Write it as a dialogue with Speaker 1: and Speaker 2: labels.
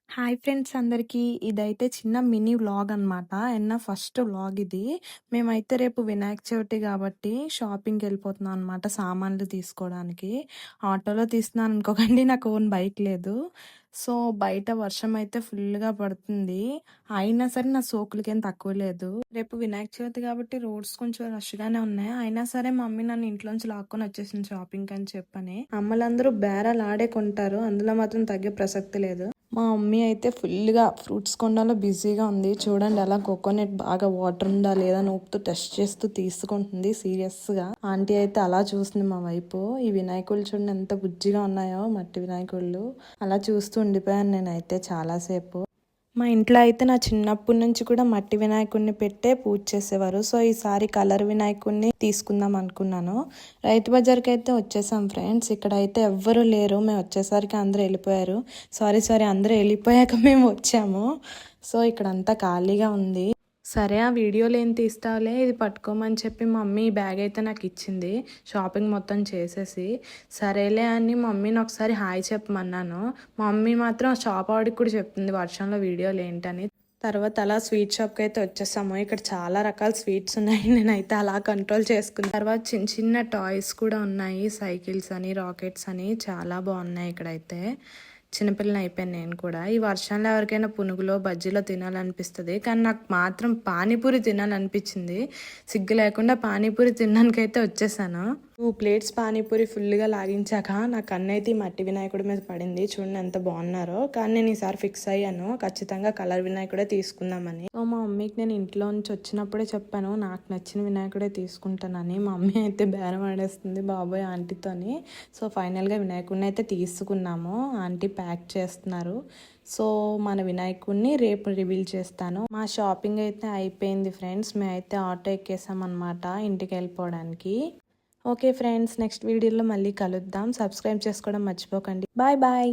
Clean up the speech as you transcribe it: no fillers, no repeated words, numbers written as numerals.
Speaker 1: Hi friends అందరికీ. ఇదైతే చిన్న మినీ వ్లాగ్ అనమాట. ఫస్ట్ వ్లాగ్ ఇది. మేమైతే రేపు వినాయక చవితి కాబట్టి షాపింగ్‌కెళ్ళిపోతున్నాం అనమాట సామాన్లు తీసుకోవడానికి. ఆటోలో తీస్తున్నాను అనుకోకండి, నాకు ఓన్ బైక్ లేదు. సో, బయట వర్షం అయితే ఫుల్‌గా పడుతుంది. అయినా సరే నా సోకులకేం తక్కువ లేదు. రేపు వినాయక చవితి కాబట్టి రోడ్స్ కొంచెం రష్‌గానే ఉన్నాయి. అయినా సరే మా మమ్మీ నన్ను ఇంట్లోంచి లాక్కొని వచ్చేసింది షాపింగ్‌కి అని చెప్పని. అమ్మలందరూ బేరాలాడే కొంటారు. అందులో మాత్రం తగ్గే ప్రసక్తి లేదు. మా మమ్మీ అయితే ఫుల్‌గా ఫ్రూట్స్ కొనడంలో బిజీగా ఉంది. చూడండి అలా కోకోనట్ బాగా వాటర్ ఉందా లేదా అని ఊపుతూ టెస్ట్ చేస్తూ తీసుకుంటుంది సీరియస్‌గా. ఆంటీ అయితే అలా చూస్తుంది మా వైపు. ఈ వినాయకుళ్ళు చూడండి ఎంత బుజ్జిగా ఉన్నాయో, మట్టి వినాయకుళ్ళు. అలా చూస్తూ ఉండిపోయాను నేనైతే చాలా సేపు. మా ఇంట్లో అయితే నా చిన్నప్పటి నుంచి కూడా మట్టి వినాయకుడిని పెట్టే పూజ చేసేవారు. సో ఈసారి కలర్ వినాయకుడిని తీసుకుందాం అనుకున్నాను. రైతు బజార్కి అయితే వచ్చేసాం ఫ్రెండ్స్. ఇక్కడ అయితే ఎవ్వరూ లేరు. మేము వచ్చేసరికి అందరూ వెళ్ళిపోయారు. సారీ అందరూ వెళ్ళిపోయాక మేము వచ్చాము. సో ఇక్కడంతా ఖాళీగా ఉంది. సరే ఆ వీడియోలు ఏం తీస్తావులే, ఇది పట్టుకోమని చెప్పి మమ్మీ ఈ బ్యాగ్ అయితే నాకు ఇచ్చింది షాపింగ్ మొత్తం చేసేసి. సరేలే అని మమ్మీని ఒకసారి హాయ్ చెప్పమన్నాను. మమ్మీ మాత్రం షాప్ ఆవిడకి కూడా చెప్తుంది వర్షంలో వీడియోలు ఏంటని. తర్వాత అలా స్వీట్ షాప్కి అయితే వచ్చేసాము. ఇక్కడ చాలా రకాల స్వీట్స్ ఉన్నాయి. నేనైతే అలా కంట్రోల్ చేసుకున్నాను. తర్వాత చిన్న చిన్న టాయ్స్ కూడా ఉన్నాయి. సైకిల్స్ అని, రాకెట్స్ అని చాలా బాగున్నాయి ఇక్కడైతే. చిన్నపిల్లని అయిపోయాను నేను కూడా. ఈ వర్షంలో ఎవరికైనా పునుగులో బజ్జీలో తినాలనిపిస్తుంది, కానీ నాకు మాత్రం పానీపూరి తినాలనిపించింది. సిగ్గు లేకుండా పానీపూరి తినడానికైతే వచ్చేసాను. 2 ప్లేట్స్ పానీపూరి ఫుల్గా లాగించాక నా కన్నైతే ఈ మట్టి వినాయకుడి మీద పడింది. చూడండి ఎంత బాగున్నారో. కానీ నేను ఈసారి ఫిక్స్ అయ్యాను, ఖచ్చితంగా కలర్ వినాయకుడే తీసుకుందామని. సో మా మమ్మీకి నేను ఇంట్లో నుంచి వచ్చినప్పుడే చెప్పాను నాకు నచ్చిన వినాయకుడే తీసుకుంటానని. మా మమ్మీ అయితే బేరం ఆడేస్తుంది బాబోయ్ ఆంటీతోని. సో ఫైనల్గా వినాయకుడిని అయితే తీసుకున్నాము. ఆంటీ ప్యాక్ చేస్తున్నారు. సో మన వినాయకుడిని రేపు రివీల్ చేస్తాను. మా షాపింగ్ అయితే అయిపోయింది ఫ్రెండ్స్. మేమైతే ఆటో ఎక్కేసాం అనమాట ఇంటికి వెళ్ళిపోవడానికి. ఓకే ఫ్రెండ్స్, నెక్స్ట్ వీడియోలో మళ్ళీ కలుద్దాం. సబ్స్క్రైబ్ చేసుకోవడం మర్చిపోకండి. Bye bye.